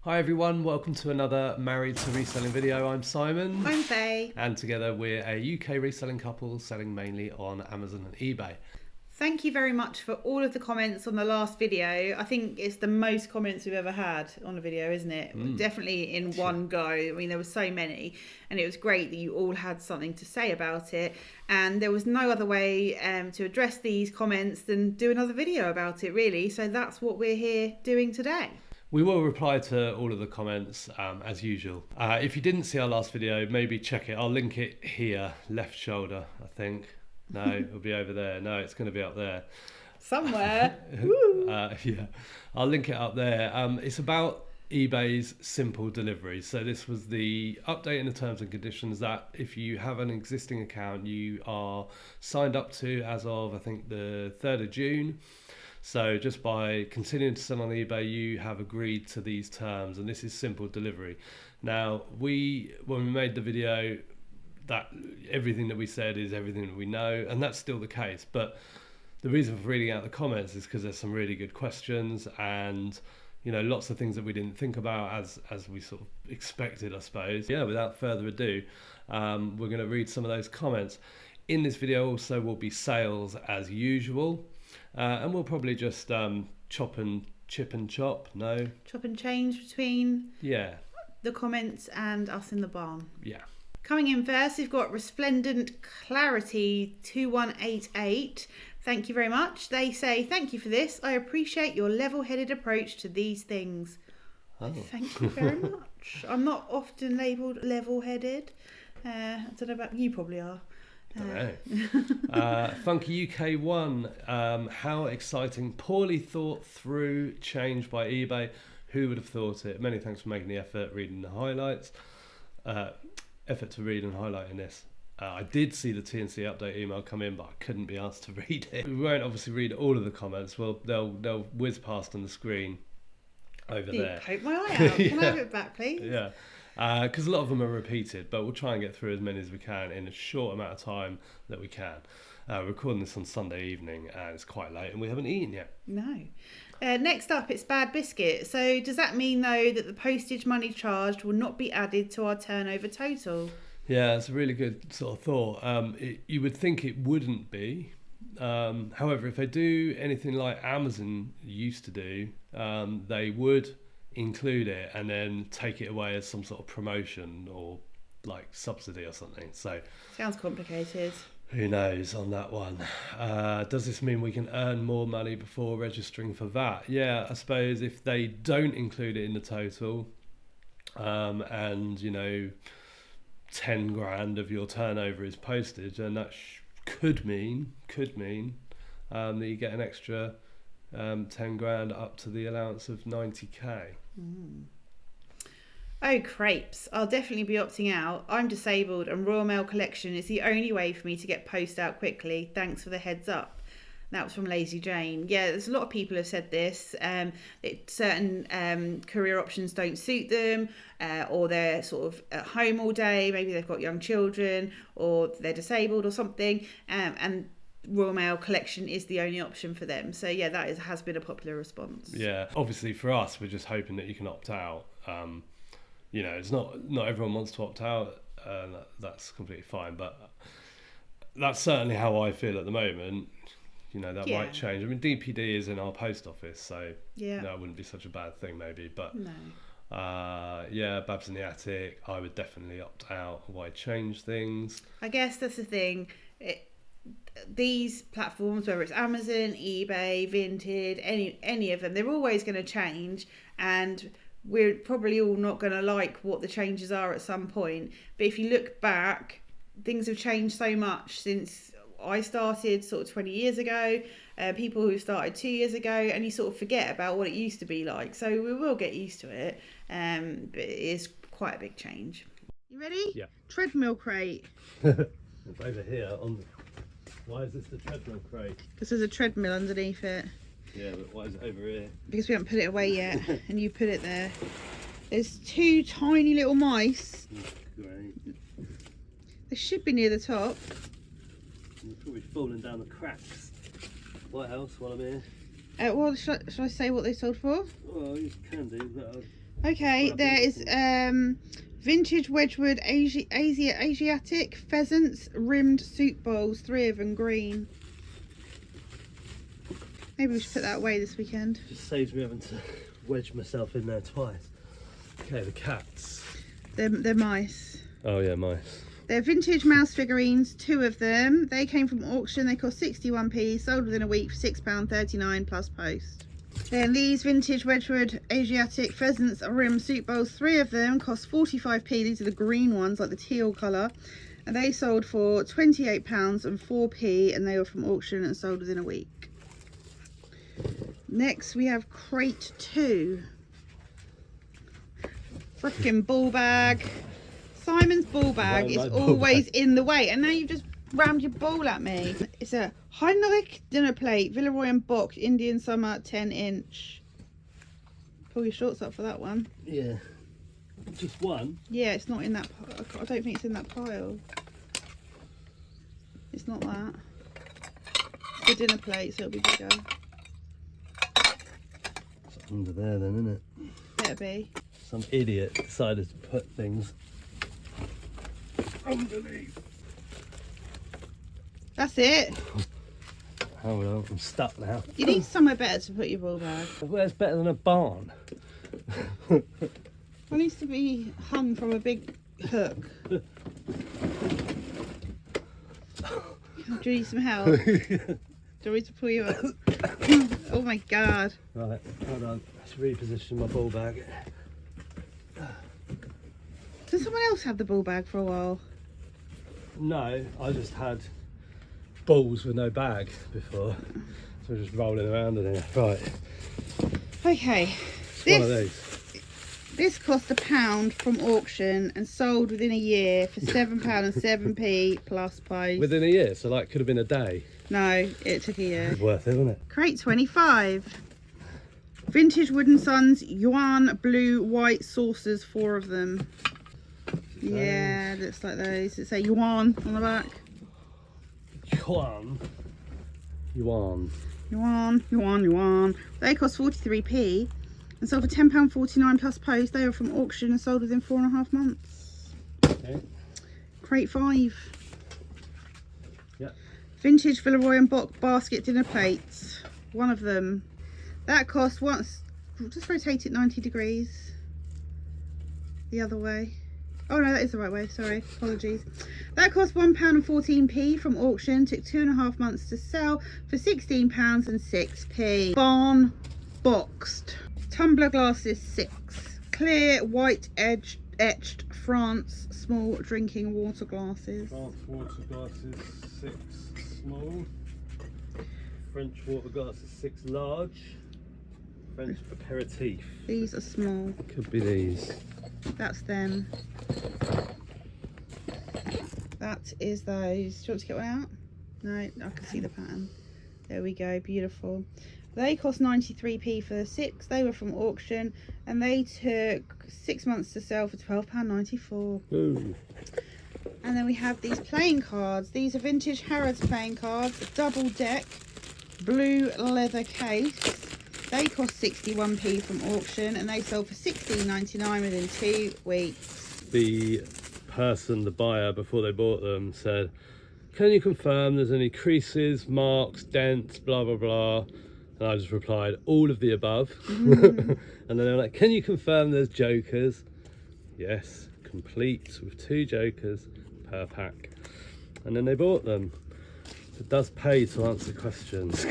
Hi everyone, welcome to another Married to Reselling video. I'm Simon. I'm Faye. And together we're a UK reselling couple selling mainly on Amazon and eBay. Thank you very much for all of the comments on the last video. I think it's the most comments we've ever had on a video, isn't it? Definitely in one go. I mean, there were so many, and it was great that you all had something to say about it. And there was no other way to address these comments than do another video about it, really. So that's what we're here doing today. We will reply to all of the comments as usual. If you didn't see our last video, maybe check it. I'll link it here, left shoulder, I think. No, it'll be over there. No, it's going to be up there. Somewhere. Yeah, I'll link it up there. It's about eBay's simple delivery. So this was the update in the terms and conditions that if you have an existing account, you are signed up to as of, I think, the 3rd of June. So just by continuing to sell on eBay, you have agreed to these terms, and this is simple delivery. Now, when we made the video, that everything that we said is everything that we know, and that's still the case. But the reason for reading out the comments is because there's some really good questions, and lots of things that we didn't think about as we sort of expected, I suppose. Yeah, without further ado, we're going to read some of those comments. In this video also will be sales as usual. And we'll probably just chop and chop and change between the comments and us in the barn. Yeah. Coming in first, we've got Resplendent Clarity 2188. Thank you very much. They say, thank you for this. I appreciate your level-headed approach to these things. Oh. Thank you very much. I'm not often labelled level-headed. I don't know about you, probably are. Funky UK 1, how exciting, poorly thought through change by eBay. Who would have thought it? Many thanks for making the effort reading the highlights. Effort to read and highlighting this. I did see the TNC update email come in, but I couldn't be asked to read it. We won't obviously read all of the comments. Well, they'll whiz past on the screen over there. Poke my eye out. Can I have it back, please? Yeah. Because a lot of them are repeated, but we'll try and get through as many as we can in a short amount of time that we can. We're recording this on Sunday evening, and it's quite late, and we haven't eaten yet. No. Next up, it's Bad Biscuit. So does that mean, though, that the postage money charged will not be added to our turnover total? Yeah, it's a really good sort of thought. You would think it wouldn't be. However, if they do anything like Amazon used to do, they would include it and then take it away as some sort of promotion or like subsidy or something. So sounds complicated. Who knows on that one? Does this mean we can earn more money before registering for VAT? Yeah, I suppose if they don't include it in the total, and 10 grand of your turnover is postage, then that could mean that you get an extra 10 grand up to the allowance of 90k. Oh, crepes. I'll definitely be opting out. I'm disabled and Royal Mail Collection is the only way for me to get post out quickly. Thanks for the heads up. That was from Lazy Jane. Yeah, there's a lot of people have said this. Certain career options don't suit them, or they're sort of at home all day. Maybe they've got young children, or they're disabled or something. And Royal Mail Collection is the only option for them. So yeah, that has been a popular response. Yeah, obviously for us, we're just hoping that you can opt out. It's not everyone wants to opt out. That's completely fine, but that's certainly how I feel at the moment. That might change. I mean, DPD is in our post office, so that wouldn't be such a bad thing maybe. But no. Babs in the Attic, I would definitely opt out. Why change things? I guess that's the thing. These platforms, whether it's Amazon, eBay, Vinted, any of them, they're always going to change, and we're probably all not going to like what the changes are at some point. But if you look back, things have changed so much since I started sort of 20 years ago, people who started 2 years ago, and you sort of forget about what it used to be like. So we will get used to it, but it is quite a big change. You ready? Yeah. Treadmill crate. It's over here on the... Why is this the treadmill crate? Because there's a treadmill underneath it. Yeah, but why is it over here? Because we haven't put it away yet, and you put it there. There's two tiny little mice. Great. They should be near the top. They're probably falling down the cracks. What else while I'm here? Well, should I say what they sold for? Well, you can do, but Okay, there is vintage Wedgwood Asiatic pheasants rimmed soup bowls, 3 of them green. Maybe we should put that away this weekend. Just saves me having to wedge myself in there twice. Okay, the cats. They're mice. Oh yeah, mice. They're vintage mouse figurines, 2 of them. They came from auction. They cost 61p, sold within a week for £6.39 plus post. Then these vintage Wedgwood Asiatic pheasants rim soup bowls, 3 of them cost 45p. These are the green ones, like the teal colour. And they sold for £28 and 4p, and they were from auction and sold within a week. Next we have crate 2. Frickin' ball bag. Simon's ball bag is always in the way, and now you've just rammed your ball at me. It's a Heinrich dinner plate, Villeroy and Bock, Indian Summer 10-inch. Pull your shorts up for that one. Yeah. Just one? Yeah, it's not in that. I don't think it's in that pile. It's not that. It's a dinner plate, so it'll be bigger. It's under there then, isn't it? Better be. Some idiot decided to put things underneath. That's it. Oh well, I'm stuck now. You need somewhere better to put your ball bag. Where's better than a barn? It needs to be hung from a big hook. Do you need some help? Do you want me to pull you up? Oh my god. Right, hold on. Let's reposition my ball bag. Does someone else have the ball bag for a while? No, I just had balls with no bag before. So we're just rolling around in here. Right. Okay. It's one of these. This cost £1 from auction and sold within a year for £7 and 7p plus post. Within a year, so like could have been a day. No, it took a year. It's worth it, wasn't it? Crate 25. Vintage Wooden Sons Yuan blue white saucers, 4 of them. Yeah, looks like those. It say Yuan on the back. Yuan. Yuan. They cost 43p and sold for £10.49 plus post. They were from auction and sold within 4.5 months. Okay. Crate 5. Yep. Vintage Villeroy and Bock basket dinner plates. 1 of them. That cost once. Just rotate it 90 degrees. The other way. Oh no, that is the right way. Sorry, apologies. That cost £1 and 14p from auction. Took 2.5 months to sell for £16 and 6p. Barn boxed. Tumbler glasses 6. Clear white etched France small drinking water glasses. France water glasses 6 small. French water glasses 6 large. French aperitif. These are small. Could be these. That's them. That is those. Do you want to get one out? No, I can see the pattern. There we go, beautiful. They cost 93p for the 6. They were from auction and they took 6 months to sell for £12.94. Ooh. And then we have these playing cards. These are vintage Harrods playing cards, double deck, blue leather case. They cost 61p from auction and they sold for £16.99 within 2 weeks. The person, the buyer, before they bought them said, can you confirm there's any creases, marks, dents, blah blah blah? And I just replied, all of the above. And then they were like, can you confirm there's jokers? Yes, complete with 2 jokers per pack. And then they bought them. It does pay to answer questions.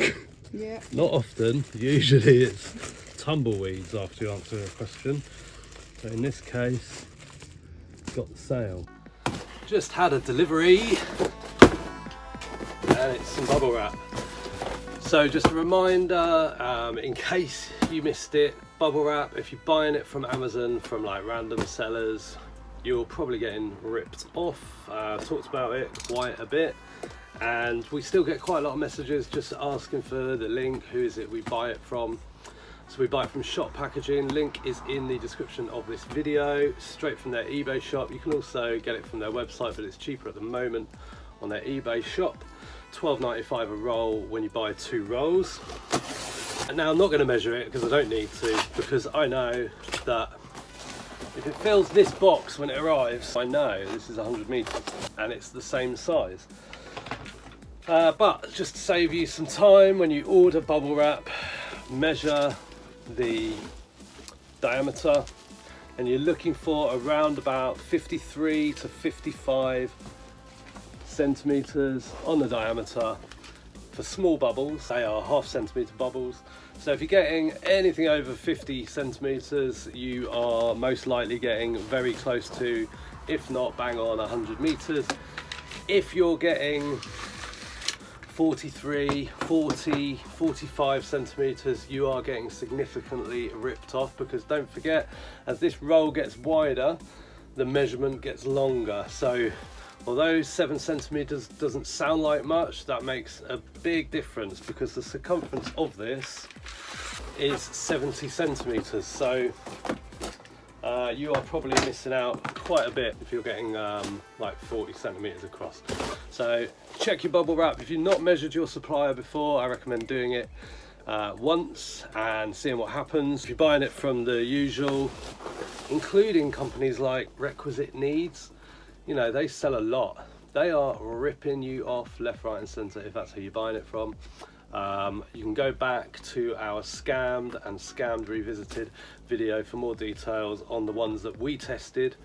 Yeah. Not often, usually it's tumbleweeds after you answer a question. But in this case, got the sale. Just had a delivery and it's some bubble wrap. So just a reminder, in case you missed it, bubble wrap, if you're buying it from Amazon from like random sellers, you're probably getting ripped off. Talked about it quite a bit. And we still get quite a lot of messages just asking for the link, who is it we buy it from. So we buy it from Shop Packaging, link is in the description of this video, straight from their eBay shop. You can also get it from their website, but it's cheaper at the moment on their eBay shop. £12.95 a roll when you buy 2 rolls. And now I'm not going to measure it because I don't need to, because I know that If it fills this box when it arrives, I know this is 100 meters and it's the same size. But just to save you some time, when you order bubble wrap, measure the diameter, and you're looking for around about 53 to 55 centimeters on the diameter. For small bubbles, they are 0.5 centimeter bubbles. So if you're getting anything over 50 centimeters, you are most likely getting very close to, if not bang on, 100 meters. If you're getting 43, 40, 45 centimeters, you are getting significantly ripped off, because don't forget, as this roll gets wider, the measurement gets longer. So although 7 centimeters doesn't sound like much, that makes a big difference, because the circumference of this is 70 centimeters. So you are probably missing out quite a bit if you're getting like 40 centimeters across. So check your bubble wrap. If you've not measured your supplier before, I recommend doing it once and seeing what happens. If you're buying it from the usual, including companies like Requisite Needs, you know, they sell a lot. They are ripping you off left, right and centre if that's who you're buying it from. You can go back to our Scammed and Scammed Revisited video for more details on the ones that we tested.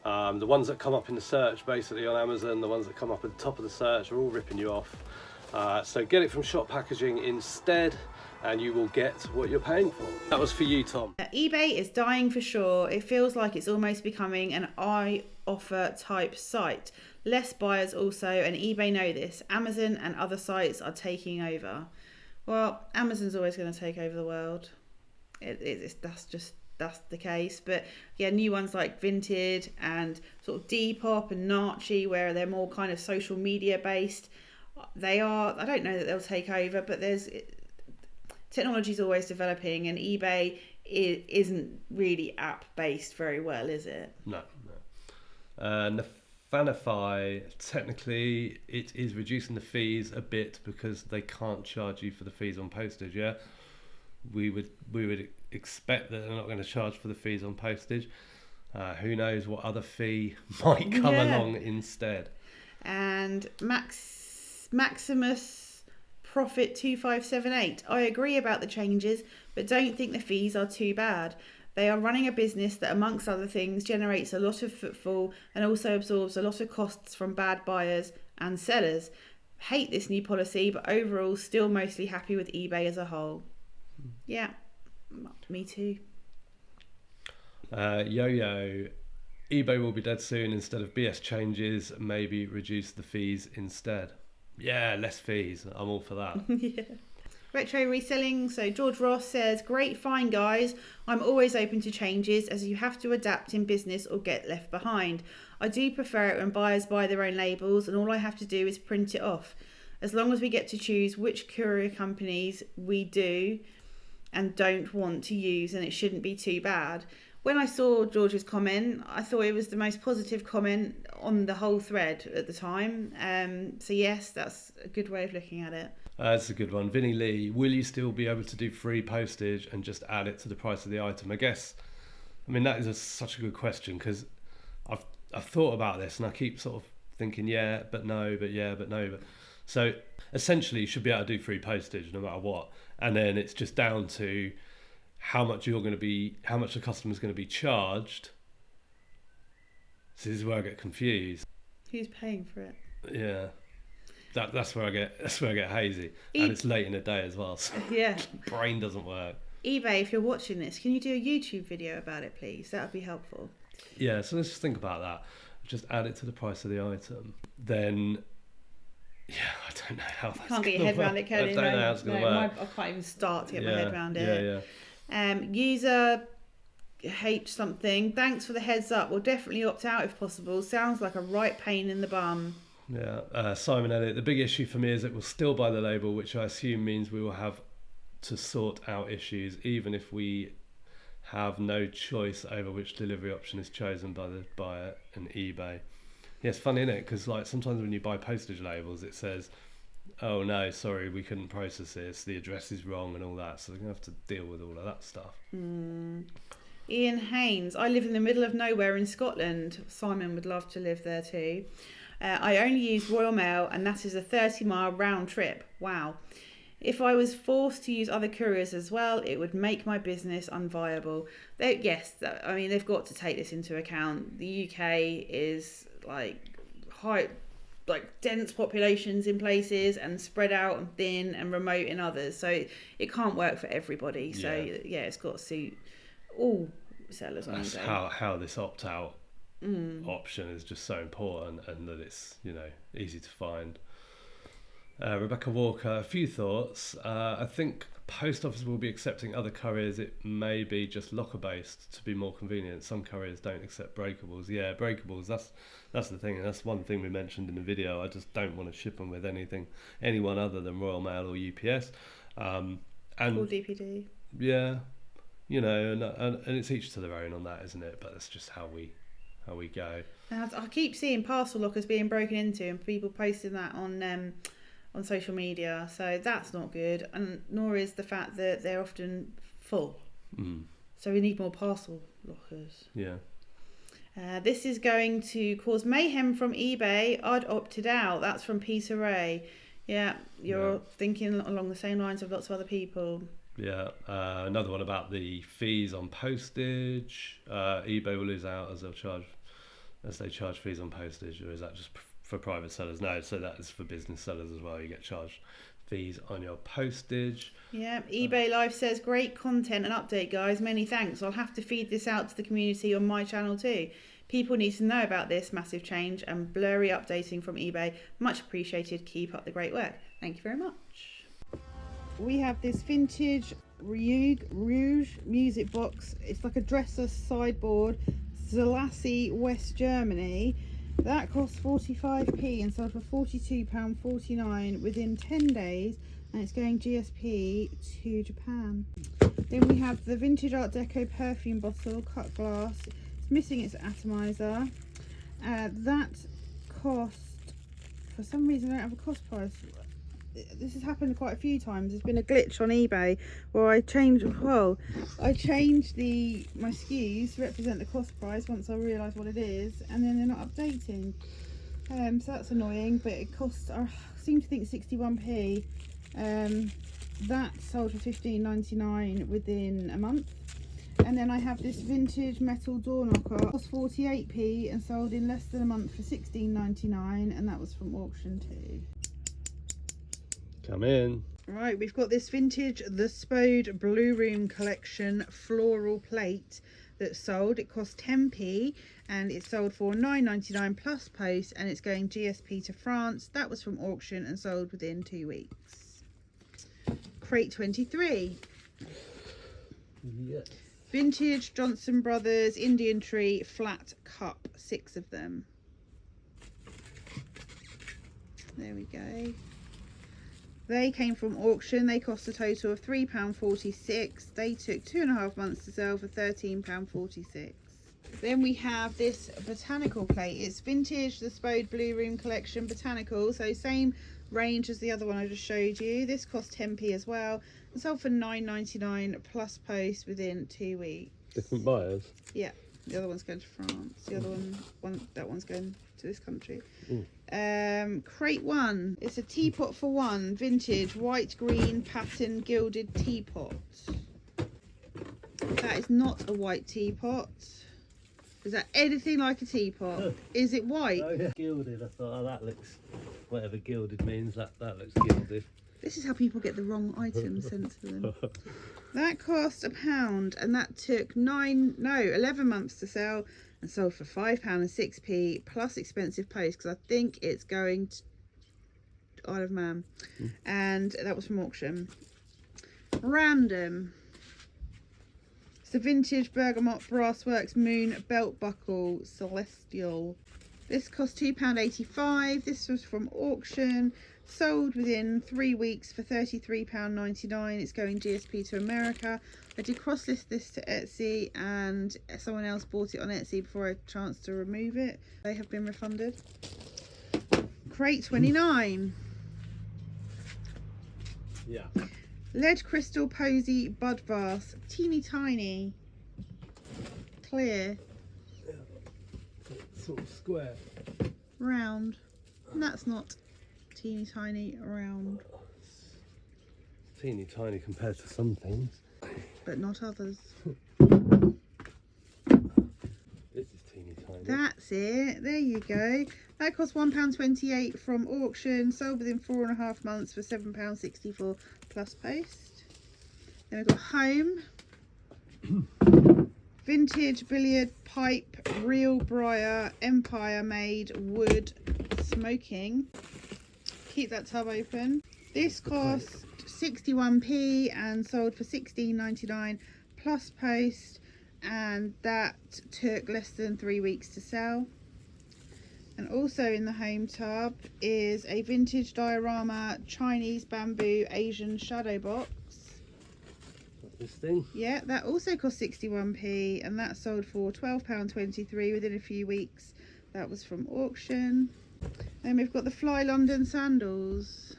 The ones that come up in the search basically on Amazon, the ones that come up at the top of the search are all ripping you off. So get it from Shop Packaging instead, and you will get what you're paying for. That was for you, Tom. eBay is dying for sure. It feels like it's almost becoming an I offer type site. Less buyers also, and eBay know this. Amazon and other sites are taking over. Well, Amazon's always going to take over the world. That's the case. But yeah, new ones like Vinted and sort of Depop and Nachi, where they're more kind of social media based. I don't know that they'll take over, but technology's always developing, and eBay isn't really app based very well, is it? No. Nafanify, technically it is reducing the fees a bit because they can't charge you for the fees on postage. Yeah, we would expect that they're not going to charge for the fees on postage. Who knows what other fee might come along instead. And Maximus Profit 2578. I agree about the changes, but don't think the fees are too bad. They are running a business that, amongst other things, generates a lot of footfall and also absorbs a lot of costs from bad buyers and sellers. Hate this new policy, but overall still mostly happy with eBay as a whole. Yeah, me too. Yo-Yo, eBay will be dead soon. Instead of BS changes, maybe reduce the fees instead. Yeah, less fees. I'm all for that. Yeah. Retro reselling. So George Ross says, great find guys. I'm always open to changes as you have to adapt in business or get left behind. I do prefer it when buyers buy their own labels and all I have to do is print it off. As long as we get to choose which courier companies we do and don't want to use, and it shouldn't be too bad. When I saw George's comment, I thought it was the most positive comment on the whole thread at the time. So yes, that's a good way of looking at it. That's a good one. Vinny Lee, will you still be able to do free postage and just add it to the price of the item? I guess, I mean, that is such a good question, because I've thought about this and I keep sort of thinking, yeah, but no, but yeah, but no. But so essentially you should be able to do free postage no matter what. And then it's just down to how much the customer's going to be charged. So this is where I get confused. Who's paying for it? Yeah. That's where I get hazy, and it's late in the day as well. So yeah, brain doesn't work. eBay, if you're watching this, can you do a YouTube video about it, please? That would be helpful. Yeah, so let's just think about that. Just add it to the price of the item. Then, yeah, I don't know how that's can't get your head around it, can you? I don't know how it's going to work. I can't even start to get my head around it. Yeah. User H something. Thanks for the heads up. We'll definitely opt out if possible. Sounds like a right pain in the bum. Yeah, Simon Elliott, the big issue for me is that we'll still buy the label, which I assume means we will have to sort out issues, even if we have no choice over which delivery option is chosen by the buyer and eBay. Yeah, it's funny, isn't it? Because like sometimes when you buy postage labels, it says, oh no, sorry, we couldn't process this, the address is wrong and all that, so they're going to have to deal with all of that stuff. Ian Haynes, I live in the middle of nowhere in Scotland. Simon would love to live there too. I only use Royal Mail, and that is a 30-mile round trip. Wow. If I was forced to use other couriers as well, it would make my business unviable. I mean, they've got to take this into account. The UK is like dense populations in places and spread out and thin and remote in others. So it can't work for everybody. So yeah, it's got to suit all sellers on That's eBay. how this opt-out option is just so important, and that it's, you know, easy to find. Rebecca Walker, a few thoughts. I think post office will be accepting other couriers. It may be just locker based to be more convenient. Some couriers don't accept breakables. Yeah, breakables, that's the thing, and that's one thing we mentioned in the video. I just don't want to ship them with anyone other than Royal Mail or UPS. And Or DPD. Yeah, you know, and it's each to their own on that, isn't it? But that's just how we go. I keep seeing parcel lockers being broken into and people posting that on social media, so that's not good, and nor is the fact that they're often full. So we need more parcel lockers. Yeah. This is going to cause mayhem from eBay. I'd opted out. That's from Peter Ray. Yeah, you're thinking along the same lines of lots of other people. Yeah. Another one about the fees on postage. eBay will lose out as they charge fees on postage, or is that just for private sellers? No, so that is for business sellers as well. You get charged fees on your postage. Yeah, eBay Live says, great content and update, guys. Many thanks. I'll have to feed this out to the community on my channel too. People need to know about this massive change and blurry updating from eBay. Much appreciated. Keep up the great work. Thank you very much. We have this vintage Rouge music box. It's like a dresser sideboard. Selassie, West Germany. That costs 45p and sold for £42.49 within 10 days, and it's going GSP to Japan. Then we have the vintage Art Deco perfume bottle, cut glass. It's missing its atomizer. That cost, for some reason I don't have a cost price. This has happened quite a few times. There's been a glitch on eBay where I changed my SKUs to represent the cost price once I realise what it is, and then they're not updating. So that's annoying, but it cost, I seem to think, 61p. That sold for £15.99 within a month. And then I have this vintage metal door knocker. It cost 48p and sold in less than a month for £16.99, and that was from auction too. Come in. Right, we've got this vintage The Spode Blue Room Collection floral plate that sold. It cost 10p and it sold for £9.99 plus post, and it's going GSP to France. That was from auction and sold within 2 weeks. Crate 23. Yes. Vintage Johnson Brothers Indian Tree flat cup, 6 of them. There we go. They came from auction. They cost a total of £3.46. They took 2.5 months to sell for £13.46. Then we have this botanical plate. It's vintage, the Spode Blue Room Collection botanical. So same range as the other one I just showed you. This cost 10p as well. And sold for £9.99 plus post within 2 weeks. Different buyers? Yeah. The other one's going to France. The other that one's going to this country. Crate 1. It's a teapot for one. Vintage white green pattern gilded teapot. That is not a white teapot. Is that anything like a teapot? Is it white? Oh yeah, gilded. I thought, oh, that looks, whatever gilded means, that looks gilded. This is how people get the wrong items sent to them. That cost £1 and that took 11 months to sell and sold for £5 and 6p plus expensive post, because I think it's going to Isle of Man. And that was from auction. Random. It's a vintage Bergamot Brassworks Moon belt buckle Celestial. This cost £2.85. This was from auction. Sold within 3 weeks for £33.99. It's going GSP to America. I did cross-list this to Etsy and someone else bought it on Etsy before I had a chance to remove it. They have been refunded. Crate 29. Yeah. Lead crystal posy bud vase. Teeny tiny. clear, Sort of square. round. And that's not teeny tiny round, Teeny tiny compared to some things. but not others. This is teeny tiny. That's it. There you go. That cost £1.28 from auction. Sold within 4.5 months for £7.64 plus post. Then we've got home. Vintage billiard pipe, real briar, Empire made wood, smoking. Keep that tub open. This cost 61p and sold for £16.99 plus post, and that took less than 3 weeks to sell. And also in the home tub is a vintage diorama Chinese bamboo Asian shadow box. This thing. Yeah, that also cost 61p and that sold for £12.23 within a few weeks. That was from auction. Then we've got the Fly London sandals.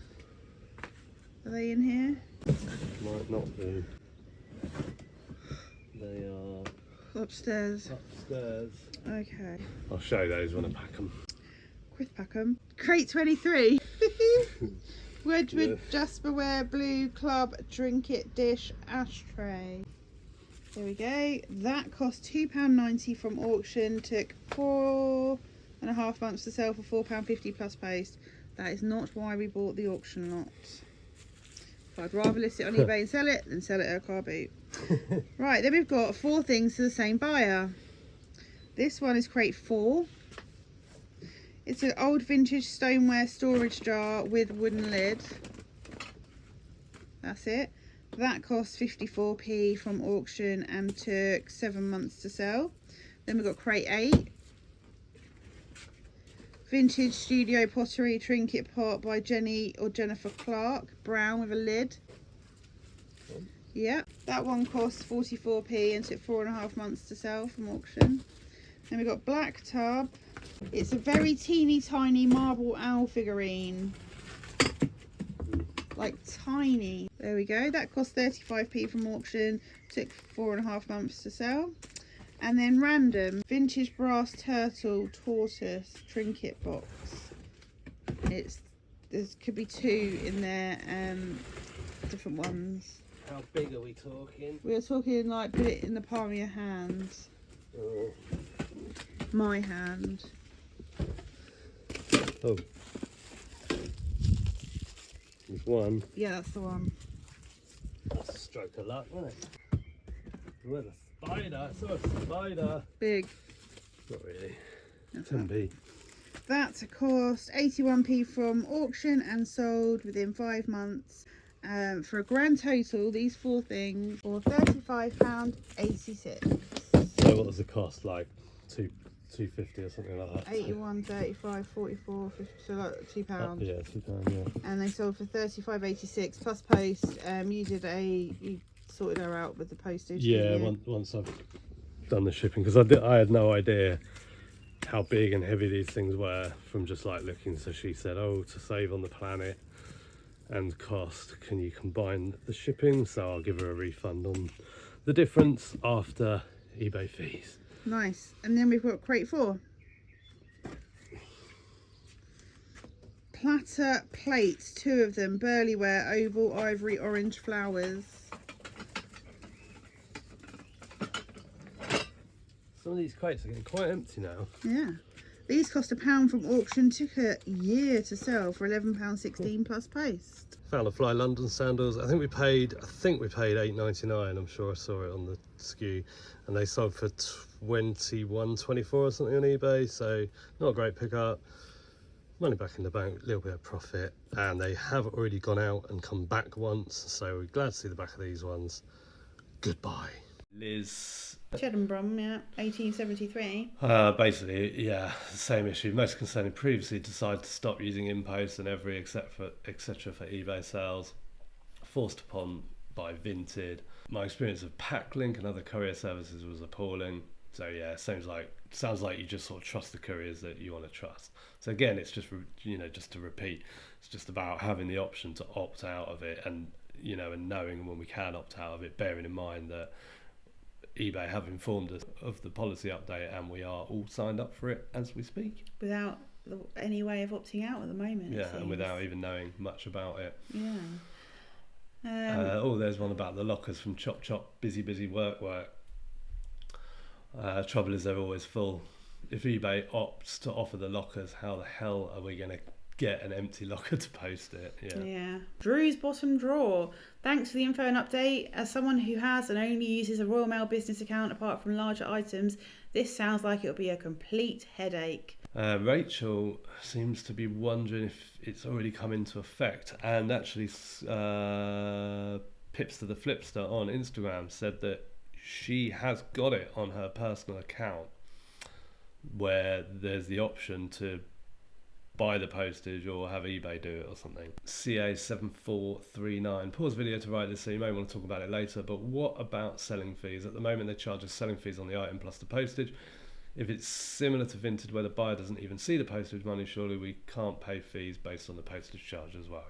Are they in here? Might not be. They are Upstairs. upstairs. Okay. I'll show you those when I pack them. Quick pack 'em. Crate 23. Wedgwood Yeah. Jasperware Blue Club Trinket Dish Ashtray. There we go. That cost £2.90 from auction. Took 4.5 months to sell for £4.50 plus post. That is not why we bought the auction lot. I'd rather list it on eBay and sell it than sell it at a car boot. Right, then we've got 4 things to the same buyer. This one is crate 4. It's an old vintage stoneware storage jar with wooden lid. That's it. That cost 54p from auction and took 7 months to sell. Then we've got crate 8. Vintage studio pottery trinket pot by Jenny or Jennifer Clark, brown with a lid. Yeah, that one costs 44p and took 4.5 months to sell from auction. Then we've got black tub. It's a very teeny tiny marble owl figurine. Like tiny. There we go. That cost 35p from auction. Took 4.5 months to sell. And then random vintage brass turtle tortoise trinket box. There could be 2 in there, different ones. How big are we talking? We were talking like put it in the palm of your hand. Oh. My hand. Oh. There's one. Yeah, that's the one. That's a stroke of luck, isn't it? Where's a spider? I saw a spider. Big. Not really. That's 10p. That cost 81p from auction and sold within 5 months. For a grand total, these 4 things for £35.86. So what was the cost? Like £2.50 or something like that? 81, 35, 44, 50, so like £2. Yeah, £2. Yeah. And they sold for £35.86 plus post. You sorted her out with the postage. Yeah. didn't you? Once I've done the shipping, because I had no idea how big and heavy these things were from just like looking. So she said, "Oh, to save on the planet and cost, can you combine the shipping?" So I'll give her a refund on the difference after eBay fees. Nice. And then we've got crate 4. Platter plates, 2 of them, burlyware, oval, ivory, orange flowers. Some of these crates are getting quite empty now. Yeah. These cost £1 from auction, took a year to sell for £11.16 plus post. Found a Fly London sandals. I think we paid £8.99. I'm sure I saw it on the SKU, and they sold for £21.24 or something on eBay. So not a great pickup. Money back in the bank, a little bit of profit, and they have already gone out and come back once. So we're glad to see the back of these ones. Goodbye, Liz. Chedenbrum, yeah, 1873. Basically, yeah, same issue. Most concerning, previously decided to stop using InPost and every etc. for eBay sales. Forced upon by Vinted. My experience of Packlink and other courier services was appalling. So yeah, sounds like you just sort of trust the couriers that you want to trust. So again, it's just just to repeat, it's just about having the option to opt out of it, and and knowing when we can opt out of it, bearing in mind that eBay have informed us of the policy update, and we are all signed up for it as we speak. Without any way of opting out at the moment. Yeah, and without even knowing much about it. Yeah. There's one about the lockers from Chop Chop. Busy, work. Trouble is they're always full. If eBay opts to offer the lockers, how the hell are we going to get an empty locker to post it? Yeah. Drew's bottom drawer. Thanks for the info and update. As someone who has and only uses a Royal Mail business account apart from larger items, this sounds like it'll be a complete headache. Rachel seems to be wondering if it's already come into effect, and actually Pips to the Flipster on Instagram said that she has got it on her personal account, where there's the option to buy the postage or have eBay do it or something. CA7439, pause video to write this, so you may want to talk about it later, but what about selling fees? At the moment they charge us selling fees on the item plus the postage. If it's similar to Vinted where the buyer doesn't even see the postage money, surely we can't pay fees based on the postage charge as well.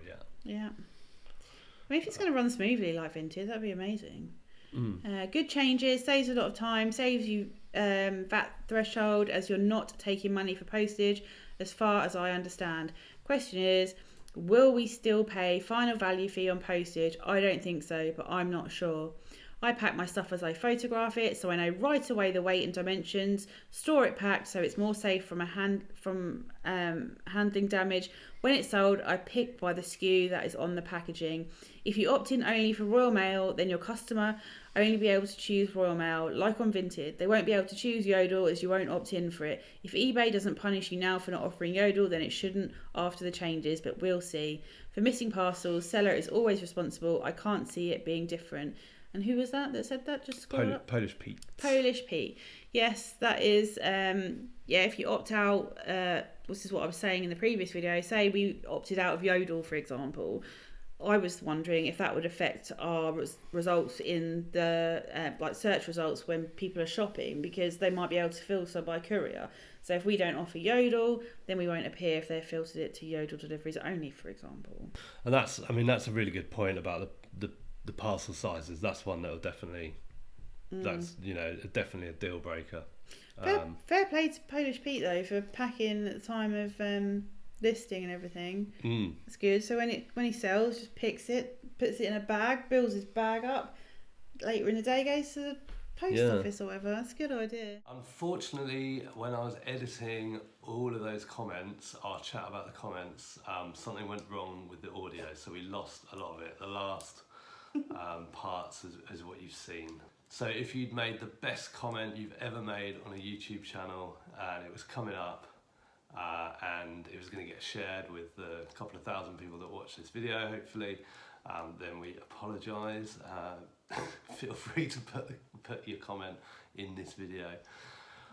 Yeah. I mean, if it's going to run smoothly like Vinted, that'd be amazing. Good changes, saves a lot of time, saves you VAT threshold as you're not taking money for postage, as far as I understand. Question is, will we still pay final value fee on postage? I don't think so, but I'm not sure. I pack my stuff as I photograph it, so I know right away the weight and dimensions. Store it packed so it's more safe from handling damage. When it's sold, I pick by the SKU that is on the packaging. If you opt in only for Royal Mail, then your customer only be able to choose Royal Mail, like on Vinted. They won't be able to choose Yodel as you won't opt in for it. If eBay doesn't punish you now for not offering Yodel, then it shouldn't after the changes, but we'll see. For missing parcels, seller is always responsible. I can't see it being different. And who was that said that? Just scroll up. Polish Pete. Polish Pete. Yes, that is. If you opt out, this is what I was saying in the previous video. Say we opted out of Yodel, for example. I was wondering if that would affect our results in the search results when people are shopping, because they might be able to filter by courier. So if we don't offer Yodel, then we won't appear if they've filtered it to Yodel deliveries only, for example. And that's a really good point about the parcel sizes. That's one that will definitely, that's definitely a deal breaker. Fair play to Polish Pete though for packing at the time of listing and everything. It's good. So when he sells, just picks it, puts it in a bag, builds his bag up. Later in the day, goes to the post office or whatever. That's a good idea. Unfortunately, when I was editing all of those comments, our chat about the comments, something went wrong with the audio, so we lost a lot of it. The last parts is what you've seen. So if you'd made the best comment you've ever made on a YouTube channel and it was coming up and it was going to get shared with the couple of thousand people that watch this video, hopefully, then we apologise. Feel free to put your comment in this video.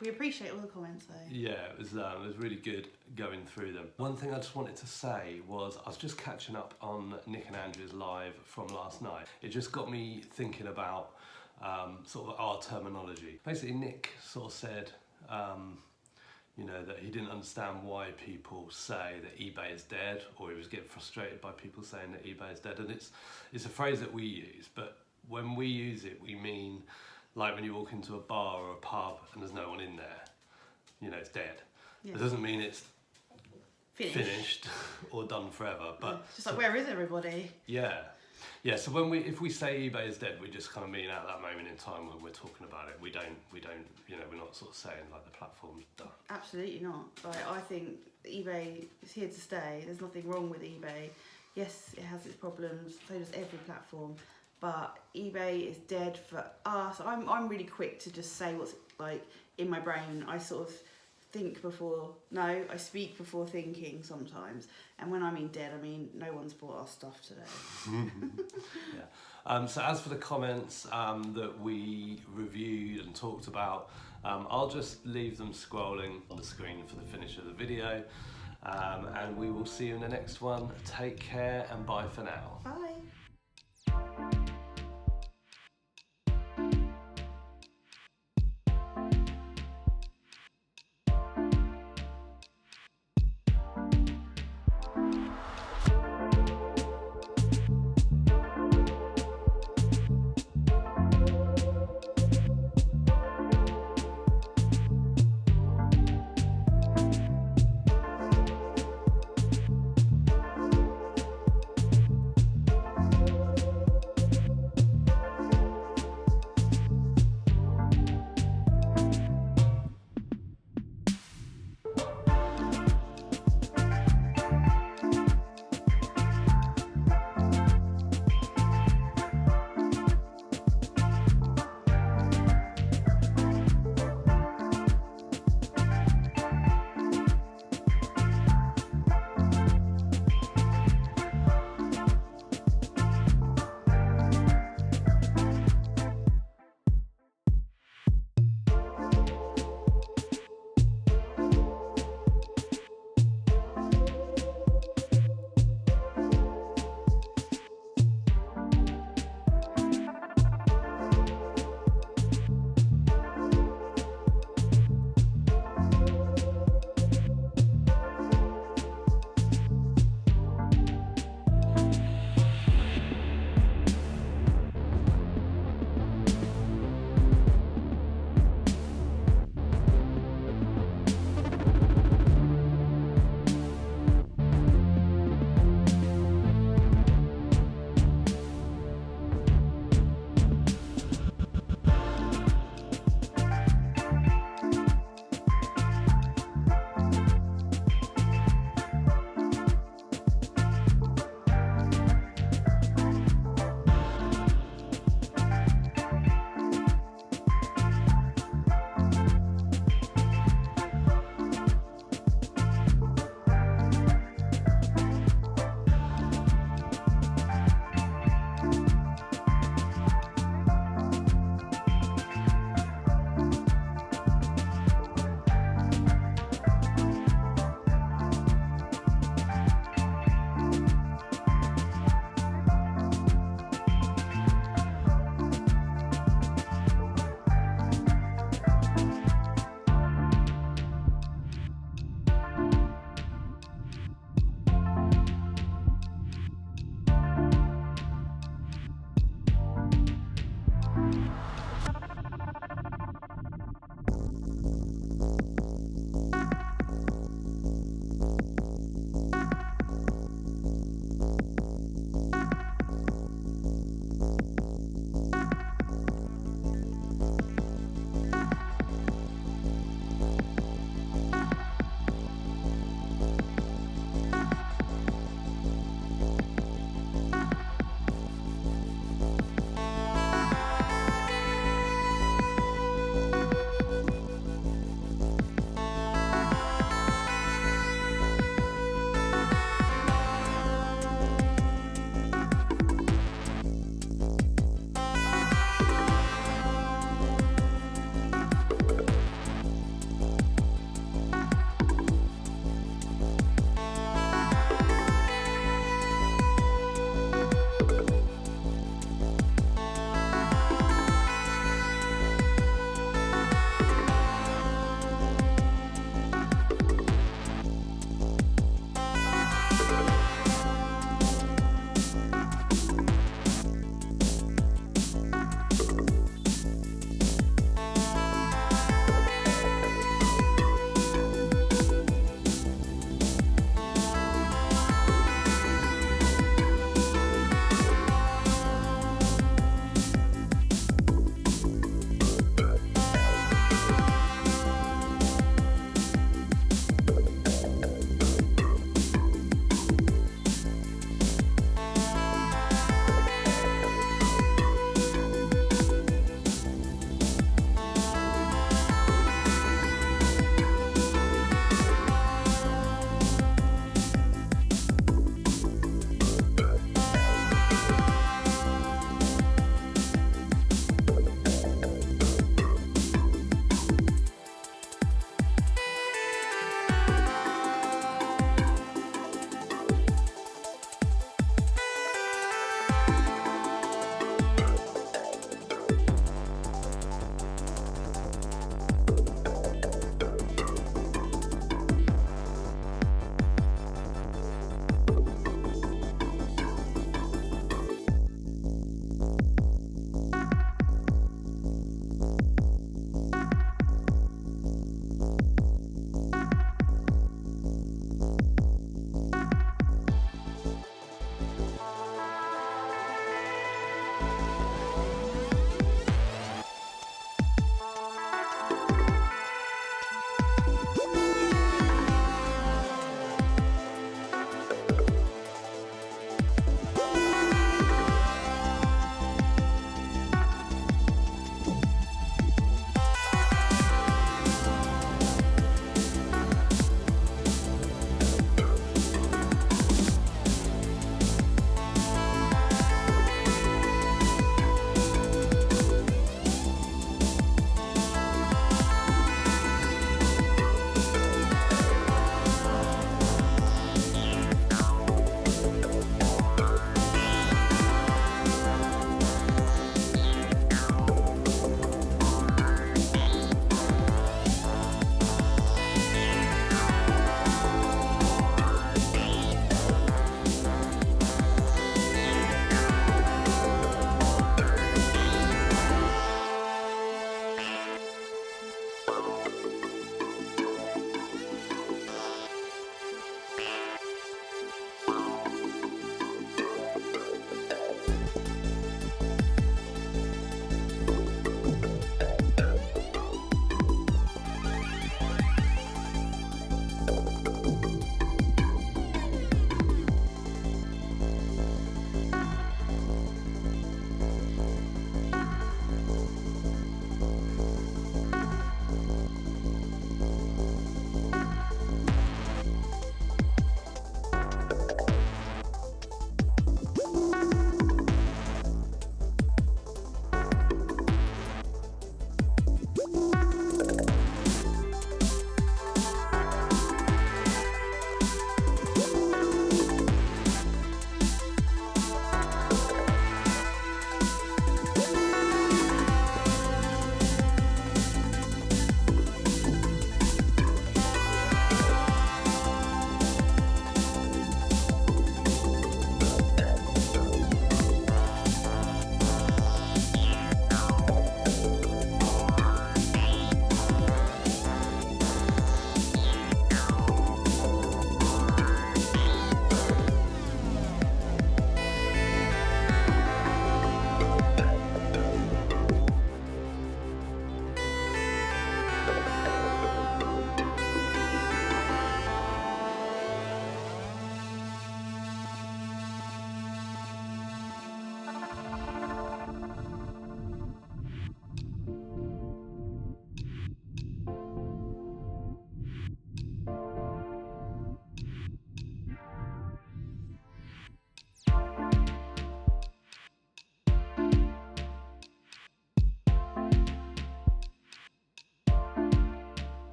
We appreciate all the comments though. Yeah, it was really good going through them. One thing I just wanted to say was I was just catching up on Nick and Andrew's live from last night. It just got me thinking about sort of our terminology. Basically, Nick sort of said, that he didn't understand why people say that eBay is dead, or he was getting frustrated by people saying that eBay is dead. And it's a phrase that we use, but when we use it, we mean like when you walk into a bar or a pub and there's no one in there, it's dead. Yeah. It doesn't mean it's finished or done forever. But just like, where is everybody? Yeah. So if we say eBay is dead, we just kind of mean at that moment in time when we're talking about it. We don't. We're not sort of saying like the platform's done. Absolutely not. Like, I think eBay is here to stay. There's nothing wrong with eBay. Yes, it has its problems. So does every platform. But eBay is dead for us. I'm really quick to just say what's like in my brain. I sort of I speak before thinking sometimes. And when I mean dead, I mean no one's bought our stuff today. Yeah. So as for the comments that we reviewed and talked about, I'll just leave them scrolling on the screen for the finish of the video. And we will see you in the next one. Take care and bye for now. Bye.